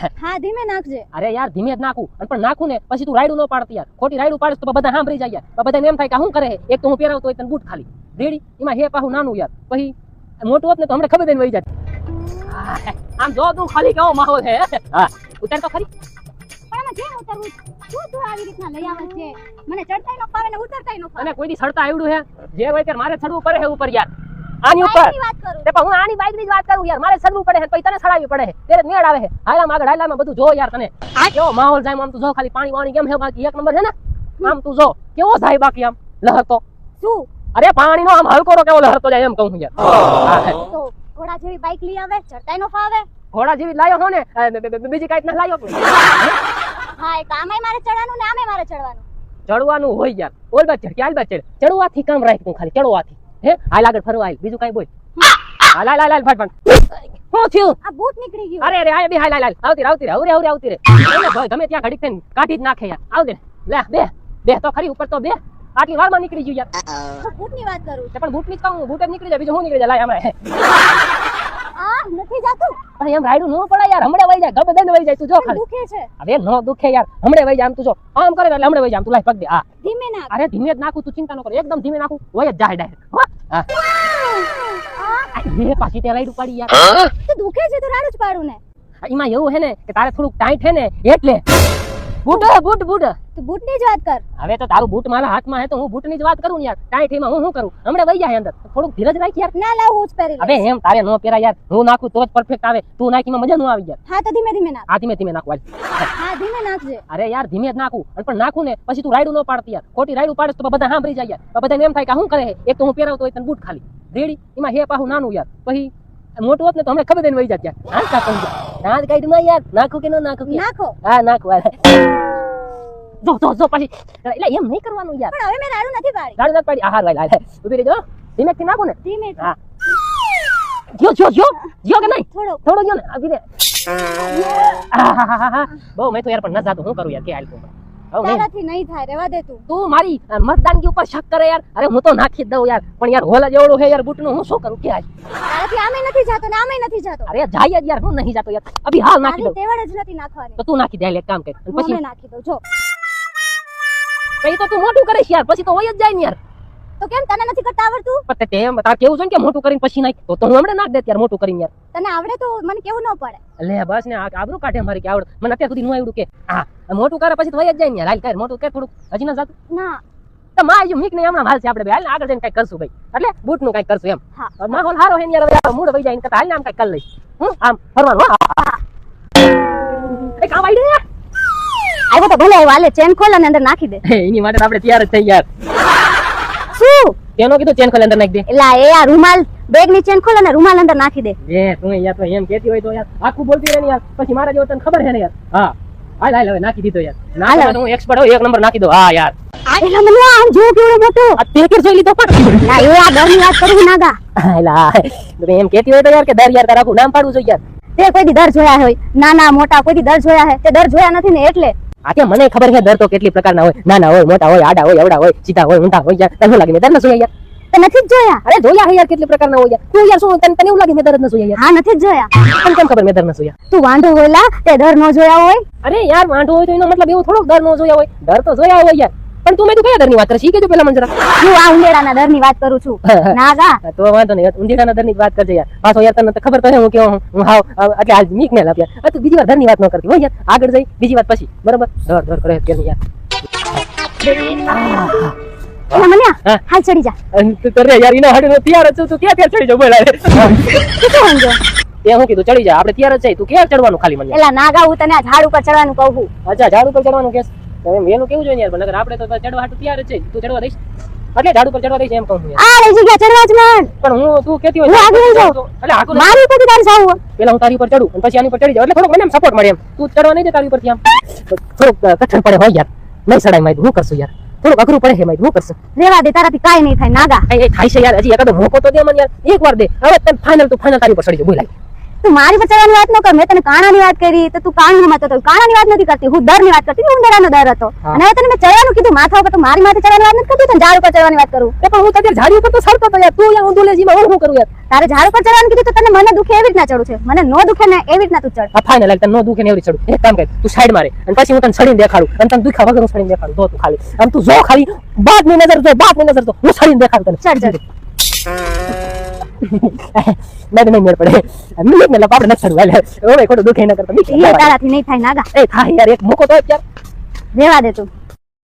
હા ધીમે નાખજે. અરે યાર ધીમે જ નાખું પણ નાખું ને પછી તું રાયડું ન પાડતી યાર. ખોટી રાયડું પાડસ તો બધા સાંભળી જાય યાર. તો બધાને એમ થાય કે શું કરે એક તો હું પહેરાવતો હોય તને બૂટ ખાલી રેડી એમાં હે પાછું નાનું યાર પછી મોટું હોત ને તો હમણાં ખબર દઈને વહી જાય. આમ જો તું ખાલી કેવો માહોલ છે. હા ઉતાર તો ખરી. પણ આમાં જેમ ઉતરવું શું તું આવી રીતના લઈ આવે છે? મને ચડતાય ન ફાવે ને ઉતરતાય ન ફાવે. અને કોઈ દી સડતા આવડું હે જે હોય ત્યારે મારે ચડવું પડે હે ઉપર યાર આની ઉપર. બાઈકની વાત કરું. તે પણ હું આની બાઈક ની જ વાત કરું યાર. મારે ચડવું પડે છે પછી તને ચડાવવી પડે છે ત્યારે મેળ આવે છે. હાલામાં આગળ હાલામાં બધું જો યાર તને આ કેવો માહોલ જાય આમ તું જો ખાલી પાણી વાણી કેમ છે બાકી એક નંબર છે ને આમ તું જો કેવો જાય બાકી આમ લહરતો શું? અરે પાણી નો આમ હલકો કેવો લહરતો જાય એમ કહું યાર. તો ઘોડા જેવી બાઈક લઈ આવે ચડતાય ન ફાવે. ઘોડા જેવી લાયો છો ને બીજી કાંઈક ના લાયો હા એક આમે મારે ચડવાનું ને આમે મારે ચડવાનું. ચડવાનું હોય યાર ઓલ બાદ ચડ ક્યાં બાદ ચડ ચડવાથી કામ રાખ તું ખાલી ચડવાથી હે હાલ આગળ ફરવા હાલ બીજું કાંઈ બોલ હાલ હાલ હાલ ફટફટ શું થયું? આ બૂટ નીકળી ગયું. અરે અરે આ બી હાલ હાલ હાલ આવતી રે આવતી રે હવરે આવતી રે ભાઈ ગમે ત્યાં ઘડીક થઈને કાઢી જ નાખે યાર આવજે લે બે તો ખરી ઉપર તો બે આટલી વારમાં નીકળી ગયું યાર. બૂટ ની વાત કરું. પણ બૂટ ની જ કહું બૂટ જ નીકળી જાય બીજું શું નીકળી જાય લાય હમણાં આ નથી જાતું. પણ એમ રાયડું ન પડે યાર હમણે વહી જાય ગમે દઈને વહી જાય તું જો ખાલી દુખે છે. હવે નો દુખે યાર હમણે વહી જાય આમ તું જો આમ કરે એટલે હમણે વહી જાય આમ તું લાય પગ દે હા ધીમે નાખ. અરે ધીમે જ નાખું તું ચિંતા ન કર એકદમ ધીમે નાખું વહી જ જાય ડાયરેક્ટ હા એ પાછી તે રાયડું પાડી યાર તો દુખે છે તો રાડું જ પાડું ને. એમાં એવું હે ને કે તારે થોડુંક ટાઈટ હે ને એટલે બૂટ બૂટ બૂટ તો બૂટ ની જ વાત કર. હવે તો તારું બૂટ મારા હાથમાં હે તો હું બૂટ ની જ વાત કરું ને યાર ટાઈટ એમાં હું શું કરું હમણે વહી જાય અંદર થોડુંક ધીરજ રાખ યાર. ના લાવ હું જ પહેરી લઈશ. હવે એમ તારે નો પહેરા યાર હું નાખું તો જ પરફેક્ટ આવે તું નાખીમાં મજા ન આવી યાર. હા તો ધીમે ધીમે નાખ. આ ધીમે ધીમે નાખવા હા ધીમે નાખજે. અરે યાર ધીમે જ નાખું પણ નાખું ને પછી તું રાયડું ન પાડતી યાર ખોટી રાયડું પાડસ તો બધા સાંભળી જાય યાર. બધાને એમ થાય કે શું કરે એક તો હું પહેરાવતો હોય તને બૂટ ખાલી રેડી એમાં હે પાછું નાનું યાર પછી મોટું હોત ને તો હમણાં ખબર દઈને વહી જાય યાર. હા કાપું દાંત કાઢમાં યાર નાખું કે ન નાખું નાખો. હા નાખવા જો પછી એટલે એમ નહીં કરવાનું યાર. પણ હવે મેં રાડું નથી પાડી. રાડું નથી પાડી આહાર વાય ઉભી રહેજો ધીમે થી નાખો ને ધીમે હા જો કે નહીં થોડો ગયો ને આવી રે બહુ મેં તો યાર પણ ન જાતું હું કરું યાર કે હાલ તું તારાથી નહીં થાય રહેવા દે તું. તું મારી મતદાનગી ઉપર શક કરે યાર. અરે હું તો નાખી જ દઉં યાર પણ યાર હોલા જેવડું હે યાર બૂટનું હું શું કરું કે હાલ તારાથી આમે નથી જાતો ને આમે નથી જાતો. અરે જાય જ યાર હું નહીં જાતો યાર અભી હાલ નાખી દઉં. તેવડ જ નથી નાખવાની. તો તું નાખી દે એક કામ કર પછી મેં નાખી દઉં જો. પછી તો તું મોટું કરીશ યાર પછી તો હોય જ જાય ને યાર. તો કેમ તને નથી કરતા આવડતું? પણ તે એમ તાર કેવું છે ને કે મોટું કરીને પછી નાખ તો હું હમણાં નાખ દે યાર મોટું કરીને યાર. તને આવડે તો મને કેવું ન પડે. લે બસ ને આબરૂ કાઢે મારી કે આવડ મને અત્યાર સુધી ન આવડ્યું કે હા મોટું કરે પછી તો હોય જ જાય ને યાર. હાલ કર મોટું કર થોડું હજી ના જાતું ના તો માં જો મીક ને હમણાં હાલ છે આપણે બે હાલ આગળ જઈને કઈ કરશું ભાઈ એટલે બૂટ નું કઈ કરશું એમ. હા માહોલ સારો હે ને યાર હવે મૂડ વઈ જાય ને હાલ ને આમ કઈ કરી લઈશ હું આમ ફરવાનું એ કામ આવી યાર આવ્યો તો ભલે વાલે ચેન ખોલ અને અંદર નાખી દે. એની માટે આપણે તૈયાર જ થઈ યાર. શું તેનો કીધું ચેન ખોલ અંદર નાખી દે. એલા એ આ રૂમાલ બેગ ની ચેન ખોલ અને રૂમાલ અંદર નાખી દે. એ તું યાર તો એમ કહેતી હોય તો યાર આખું બોલતી રહે ને યાર પછી મારા જેવો તને ખબર છે ને યાર. હા હાલ હાલ હવે નાખી દીધો યાર. નાખવા તો હું એક્સપર્ટ હોય એક નંબર નાખી દો. હા યાર એલા મને આમ જો કેવડો મોટો આ તે કે જોઈ લીધો પણ ના એ આ ડરની વાત કરું નાગા. હાલા તમે એમ કહેતી હોય તો યાર કે દર યાર તારું નામ પાડવું જોઈએ યાર. તે કોઈ દી દર જોયા હોય નાના મોટા કોઈ દી દર જોયા હે? તે દર જોયા નથી ને એટલે. આ કે મને ખબર છે દર તો કેટલી પ્રકારના હોય નાના હોય મોટા હોય આડા હોય અવડા હોય સીધા હોય ઊંધા હોય યાર. તને લાગે મેં દર ન જોયા યાર? તે નથી જ જોયા? અરે જોયા હે યાર કેટલી પ્રકારના હોય યાર. તું યાર શું તને એવું લાગે મેં દર ન જોયા યાર? હા નથી જ જોયા. તને કેમ ખબર મેં દર ન જોયા? તું વાંઢો હોયલા તે દર ન જોયા હોય? અરે યાર વાંઢો હોય તો એનો મતલબ એવો થોડોક દર ન જોયા હોય. દર તો જોયા હોય યાર પણ તું મેં તું કયા દરની વાત કરે શીખે જો પેલા મને જરા. હું આ ઉંદેડાના દરની વાત કરું છું નાગા. તો વાંધો નહીં ઉંદેડાના દરની વાત કરજે યાર. પાછો યાર તને ખબર તો હે હું કેવો હું હાવ એટલે આજ મીક ને લાપ યાર. તું બીજી વાર દરની વાત ન કરતી હોય યાર. આગળ જઈ બીજી વાત પછી બરોબર દર કરે કે યાર. મન્યા હાલ ચડી જા. તું કરે યાર એના હાડે તૈયાર છું તું ક્યાં ત્યાં ચડી જા બોલા રે. શું સમજો? તે હું કીધું ચડી જા આપણે તૈયાર જ છે. તું ક્યાં ચડવાનું ખાલી મને? એલા નાગા હું તને આ ઝાડ ઉપર ચડવાનું કહું છું. અચ્છા ઝાડ ઉપર ચડવાનું કેસ એનું કેવું જોઈએ યાર. નગર આપણે તો ચડવા હાટુ તૈયાર જ છે. તું ચડવા દઈશ એટલે ઝાડ ઉપર ચડવા દઈશ એમ કહું યાર. આ રે જગ્યા ચડવા જ માંડ. પણ હું તું કેતી હોય હું આગળ જાઉં એટલે આગળ મારી ઉપર તારે જાવું. પેલા હું તારી ઉપર ચડું અને પછી આની ઉપર ચડી જાવ એટલે થોડુંક મને એમ સપોર્ટ મળે એમ. તું ચડવા નહીં દે તારી ઉપરથી આમ થોડુંક કઠણ પડે હોય યાર. નહીં ચડાય માય હું કરશું યાર. થોડુંક અઘરું પડે છે માય હું કરશું. રેવા દે તારાથી કાઈ નહીં થાય નાગા. એ થાય છે યાર. હજી એકાદો મોકો તો દે મને યાર. એક વાર દે હવે તને ફાઇનલ તું ફાઇનલ તારી ઉપર ચડી જા બોલાય. તું મારી પર ચડવાની વાત ન કર. મેં તને કાણાની વાત કરી તો તું કાણું સમજતો હતો. કાણાની વાત નથી કરતી, હું ડરની વાત કરતી હતી. ઉંદરાનો ડર હતો. અને હવે તને મેં ચડવાનું કીધું માથા ઉપર, તો મારી માથે ચડવાની વાત નથી કરતી, તને ઝાડ ઉપર ચડવાની વાત કરું. પણ હું તારી ઝાડી ઉપર તો સડતો હતો યાર, તું યાર ઊંધું લેજીમાં હું શું કરું યાર? તારે ઝાડ ઉપર ચડવાનું કીધું તો તને મને દુખે એવી રીતના ચડું છે. મને નો દુખે ને એવી રીતના તું ચડ. આ ફાઇનલ લાગ તને નો દુખે ને એવરી ચડું. એક કામ કર, તું સાઈડ મારે અને પછી હું તને છડીને દેખાડું અને તને દુખા વગર હું છડીને દેખાડું. જો તું ખાલી આમ તું જો ખાલી બાદની નજર જો, બાદની નજર જો, હું છડીને દેખાડું તને. ચડ ચડ. નહીં મેળ પડે. મિલિક ને લપ આપણે નથી છડવું. હવે ખોટું દુખે ન કરતા. એ તારાથી નહીં થાય નાગા. એ થાય યાર, એક મોકો તો યાર. રેવા દે તું.